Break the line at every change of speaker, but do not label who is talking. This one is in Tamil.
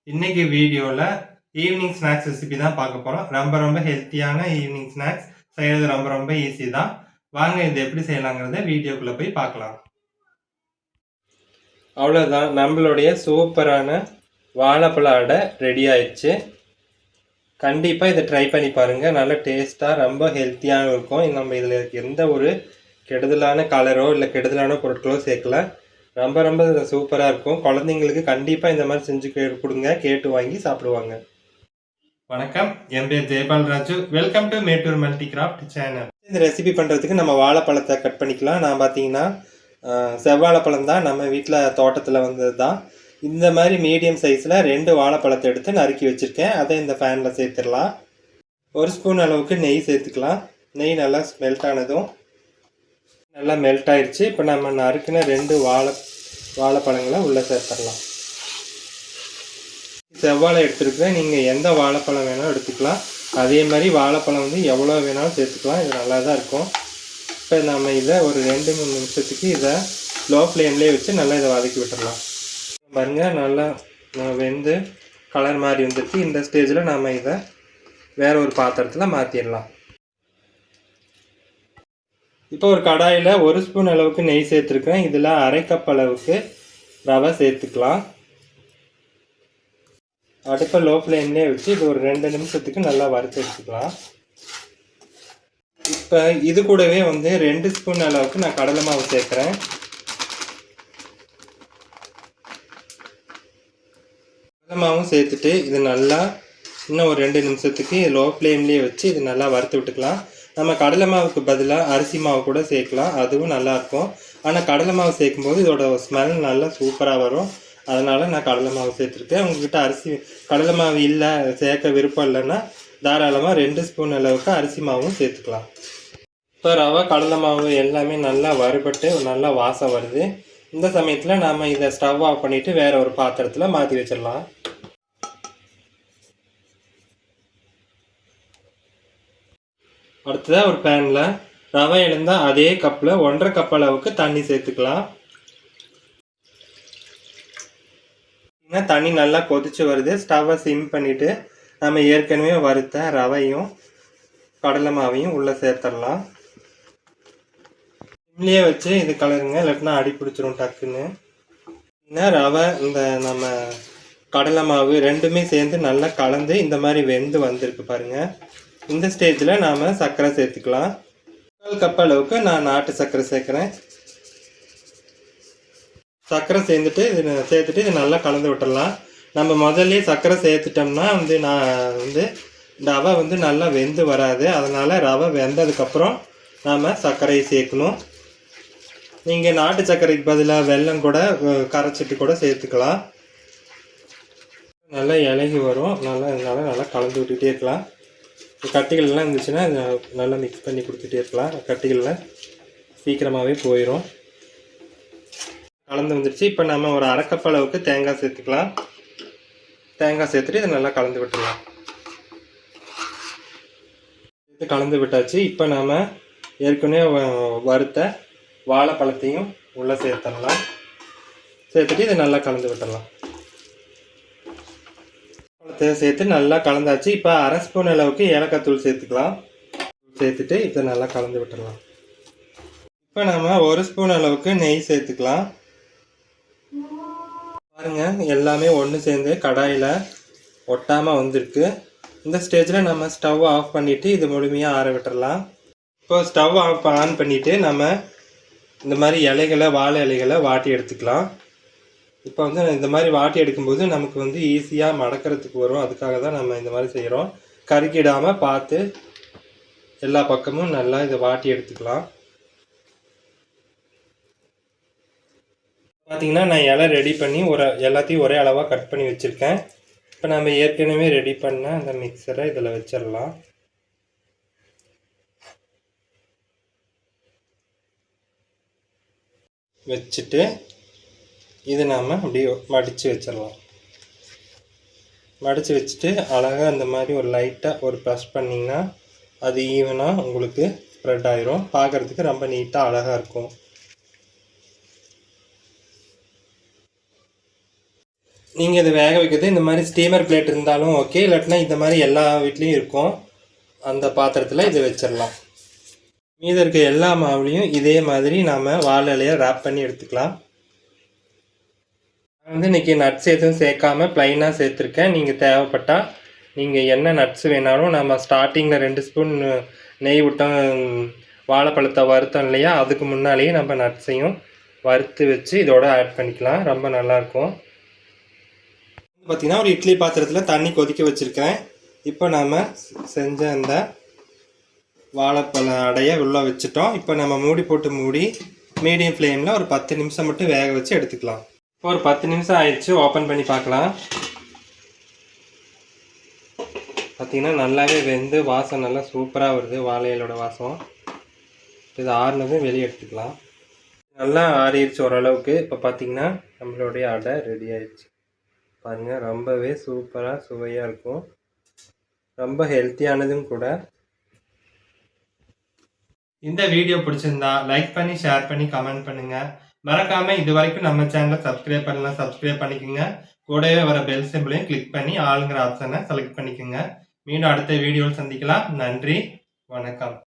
இன்னைக்கு வீடியோவில் ஈவினிங் ஸ்நாக்ஸ் ரெசிபி தான் பார்க்க போகிறோம். ரொம்ப ஹெல்த்தியான ஈவினிங் ஸ்நாக்ஸ் செய்கிறது ரொம்ப ஈஸி தான். வாங்க இது எப்படி செய்யலாங்கிறத வீடியோக்குள்ளே போய் பார்க்கலாம். அவ்வளோதான், நம்மளுடைய சூப்பரான வாழைப்பழ அடை ரெடி ஆயிடுச்சு. கண்டிப்பாக இதை ட்ரை பண்ணி பாருங்கள். நல்ல டேஸ்ட்டாக ரொம்ப ஹெல்த்தியாக இருக்கும். நம்ம இதில் எந்த ஒரு கெடுதலான கலரோ இல்லை கெடுதலான பொருட்களோ சேர்க்கல. ரொம்ப சூப்பராக இருக்கும். குழந்தைங்களுக்கு கண்டிப்பாக இந்த மாதிரி செஞ்சு கொடுங்க, கேட்டு வாங்கி சாப்பிடுவாங்க. வணக்கம், என் பேர் Jayapalraju. Welcome to Mettur multi craft channel. இந்த ரெசிபி பண்ணுறதுக்கு நம்ம வாழைப்பழத்தை கட் பண்ணிக்கலாம். நான் பார்த்தீங்கன்னா செவ்வாழைப்பழம் தான் நம்ம வீட்டில் தோட்டத்தில் வந்தது தான். இந்த மாதிரி மீடியம் சைஸில் 2 வாழைப்பழத்தை எடுத்து நறுக்கி வச்சுருக்கேன். அதை இந்த ஃபேனில் சேர்த்துடலாம். 1 ஸ்பூன் அளவுக்கு நெய் சேர்த்துக்கலாம். நெய் நல்லா மெல்ட் ஆனதும் நல்லா மெல்ட் ஆயிடுச்சு. இப்போ நம்ம நறுக்கின 2 வாழைப்பழங்களை உள்ளே சேர்த்துடலாம். செவ்வாழை எடுத்துருக்குறேன். நீங்கள் எந்த வாழைப்பழம் வேணாலும் எடுத்துக்கலாம். அதே மாதிரி வாழைப்பழம் வந்து எவ்வளோ வேணாலும் சேர்த்துக்கலாம். இது நல்லா தான் இருக்கும். இப்போ நம்ம இதை ஒரு 2-3 நிமிஷத்துக்கு இதை லோ ஃப்ளேம்லேயே வச்சு நல்லா இதை வதக்கி விட்டுடலாம். பாருங்கள், நல்லா வெந்து கலர் மாதிரி வந்துடுச்சு. இந்த ஸ்டேஜில் நம்ம இதை வேறு ஒரு பாத்திரத்தில் மாற்றிடலாம். இப்போ ஒரு கடாயில் 1 ஸ்பூன் அளவுக்கு நெய் சேர்த்துருக்கேன். இதில் 1/2 கப் அளவுக்கு ரவை சேர்த்துக்கலாம். அடுப்பை லோ ஃப்ளேம்லேயே வச்சு இது ஒரு 2 நிமிஷத்துக்கு நல்லா வறுத்து எடுத்துக்கலாம். இப்போ இது கூடவே வந்து 2 ஸ்பூன் அளவுக்கு நான் கடலை மாவு சேர்க்குறேன். கடலை மாவும் சேர்த்துட்டு இது நல்லா இன்னும் ஒரு 2 நிமிஷத்துக்கு லோ ஃப்ளேம்லேயே வச்சு இது நல்லா வறுத்து விட்டுக்கலாம். நம்ம கடலை மாவுக்கு பதிலாக அரிசி மாவு கூட சேர்க்கலாம், அதுவும் நல்லாயிருக்கும். ஆனால் கடலை மாவு சேர்க்கும்போது இதோட ஸ்மெல் நல்லா சூப்பராக வரும். அதனால் நான் கடலை மாவு சேர்த்துருக்கேன். உங்கள்கிட்ட கடலை மாவு இல்லை, சேர்க்க விருப்பம் இல்லைன்னா தாராளமாக 2 ஸ்பூன் அளவுக்கு அரிசி மாவும் சேர்த்துக்கலாம். இப்போ ரவை கடலை மாவு எல்லாமே நல்லா வறுபட்டு நல்லா வாசம் வருது. இந்த சமயத்தில் நாம் இதை ஸ்டவ் ஆஃப் பண்ணிவிட்டு வேறு ஒரு பாத்திரத்தில் மாற்றி வச்சிடலாம். அடுத்ததாக ஒரு பேனில் ரவை எழுந்தால் அதே கப்பில் 1/2 கப் அளவுக்கு தண்ணி சேர்த்துக்கலாம். தண்ணி நல்லா கொதிச்சு வருது. ஸ்டவ்வை சிம் பண்ணிவிட்டு நம்ம ஏற்கனவே வறுத்த ரவையும் கடலை மாவையும் உள்ளே சேர்த்துடலாம். சிம்லேயே வச்சு இது கலருங்க, இல்லாட்டினா அடி பிடிச்சிரும் டக்குன்னு. ரவை இந்த நம்ம கடலை மாவு ரெண்டுமே சேர்ந்து நல்லா கலந்து இந்த மாதிரி வெந்து வந்திருக்கு பாருங்கள். இந்த ஸ்டேஜில் நாம் சர்க்கரை சேர்த்துக்கலாம். 1/4 கப் அளவுக்கு நான் நாட்டு சர்க்கரை சேர்க்குறேன். சர்க்கரை சேர்த்துட்டு இது நல்லா கலந்து விட்டுடலாம். நம்ம முதல்ல சர்க்கரை சேர்த்துட்டோம்னா ரவை நல்லா வெந்து வராது. அதனால் ரவை வெந்ததுக்கப்புறம் நாம் சர்க்கரையை சேர்க்கணும். நீங்கள் நாட்டு சர்க்கரைக்கு பதிலாக வெல்லம் கூட கரைச்சிட்டு கூட சேர்த்துக்கலாம். நல்லா இலகி வரும். நல்லா கலந்து விட்டுகிட்டே இருக்கலாம். கட்டிகள்லாம் இருந்துச்சுன்னா நல்லா மிக்ஸ் பண்ணி கொடுத்துட்டே இருக்கலாம். கட்டிகள்லாம் சீக்கிரமாகவே போயிடும். கலந்து வந்துடுச்சு. இப்போ நம்ம ஒரு 1/2 கப் அளவுக்கு தேங்காய் சேர்த்துக்கலாம். தேங்காய் சேர்த்துட்டு இதை நல்லா கலந்து விட்டுடலாம். இது கலந்து விட்டாச்சு. இப்போ நாம் ஏற்கனவே வறுத்த வாழைப்பழத்தையும் உள்ளே சேர்த்துடலாம். சேர்த்துட்டு இதை நல்லா கலந்து விட்டுடலாம். சேர்த்து நல்லா கலந்தாச்சு. இப்போ 1/2 ஸ்பூன் அளவுக்கு ஏலக்காய் தூள் சேர்த்துக்கலாம். சேர்த்துட்டு இதை நல்லா கலந்து விட்டுடலாம். இப்போ நம்ம 1 ஸ்பூன் அளவுக்கு நெய் சேர்த்துக்கலாம். பாருங்கள், எல்லாமே ஒன்று சேர்ந்து கடாயில் ஒட்டாமல் வந்திருக்கு. இந்த ஸ்டேஜில் நம்ம ஸ்டவ் ஆஃப் பண்ணிவிட்டு இது முழுமையாக ஆற விட்டுடலாம். இப்போ ஸ்டவ் ஆன் பண்ணிவிட்டு நம்ம இந்த மாதிரி வாழை இலைகளை வாட்டி எடுத்துக்கலாம். இப்போ இந்த மாதிரி வாட்டி எடுக்கும்போது நமக்கு ஈஸியாக மடக்கிறதுக்கு வரும். அதுக்காக தான் நம்ம இந்த மாதிரி செய்கிறோம். கருக்கிடாமல் பார்த்து எல்லா பக்கமும் நல்லா இதை வாட்டி எடுத்துக்கலாம். பார்த்திங்கன்னா நான் இலை ரெடி பண்ணி எல்லாத்தையும் ஒரே அளவாக கட் பண்ணி வச்சுருக்கேன். இப்போ நம்ம ஏற்கனவே ரெடி பண்ண அந்த மிக்சரை இதில் வச்சிடலாம். வச்சுட்டு இது நாம் அப்படியே மடித்து வச்சிடலாம். மடித்து வச்சுட்டு அழகாக இந்த மாதிரி ஒரு லைட்டாக ஒரு ப்ரெஸ் பண்ணிங்கன்னா அது ஈவனாக உங்களுக்கு ஸ்ப்ரெட் ஆயிரும். பார்க்குறதுக்கு ரொம்ப நீட்டாக அழகாக இருக்கும். நீங்கள் இதை வேக வைக்கிறது இந்த மாதிரி ஸ்டீமர் பிளேட் இருந்தாலும் ஓகே, இல்லாட்டினா இந்த மாதிரி எல்லா வீட்லேயும் இருக்கும். அந்த பாத்திரத்தில் இதை வச்சிடலாம். மீதி இருக்க எல்லா மாவுலையும் இதே மாதிரி நாம் வாழை இலையை ரேப் பண்ணி எடுத்துக்கலாம். நான் வந்து இன்றைக்கி நட்ஸ் எதுவும் சேர்க்காமல் ப்ளைனாக சேர்த்துருக்கேன். நீங்கள் தேவைப்பட்டால் நீங்கள் என்ன நட்ஸ் வேணாலும், நம்ம ஸ்டார்டிங்கில் 2 ஸ்பூன் நெய் விட்டோம், வாழைப்பழத்தை வறுத்தோம் இல்லையா, அதுக்கு முன்னாலேயே நம்ம நட்ஸையும் வறுத்து வச்சு இதோட ஆட் பண்ணிக்கலாம். ரொம்ப நல்லாயிருக்கும். பார்த்திங்கன்னா ஒரு இட்லி பாத்திரத்தில் தண்ணி கொதிக்க வச்சுருக்கேன். இப்போ நாம் செஞ்ச அந்த வாழைப்பழ அடையை உள்ளே வச்சுட்டோம். இப்போ நம்ம மூடி போட்டு மூடி மீடியம் ஃப்ளேமில் ஒரு 10 நிமிஷம் மட்டும் வேக வச்சு எடுத்துக்கலாம். இப்போ ஒரு 10 நிமிஷம் ஆயிடுச்சு. ஓப்பன் பண்ணி பார்க்கலாம். பார்த்திங்கன்னா நல்லாவே வெந்து வாசம் நல்லா சூப்பராக வருது, வாழையிலோட வாசம். இது ஆறுனதும் வெளியே எடுத்துக்கலாம். நல்லா ஆறிடுச்சு ஓரளவுக்கு. இப்போ பார்த்திங்கன்னா நம்மளுடைய அடை ரெடி ஆயிடுச்சு. பாருங்கள், ரொம்பவே சூப்பராக சுவையாக இருக்கும், ரொம்ப ஹெல்த்தியானதும் கூட. இந்த வீடியோ பிடிச்சிருந்தா லைக் பண்ணி, ஷேர் பண்ணி, கமெண்ட் பண்ணுங்கள். மறக்காமல் இது வரைக்கும் நம்ம சேனலை சப்ஸ்கிரைப் பண்ணலாம், சப்ஸ்கிரைப் பண்ணிக்கோங்க. கூடவே வர பெல் சிம்பிளையும் கிளிக் பண்ணி ஆளுங்கிற ஆப்ஷனை செலக்ட் பண்ணிக்கோங்க. மீண்டும் அடுத்த வீடியோவில் சந்திக்கலாம். நன்றி, வணக்கம்.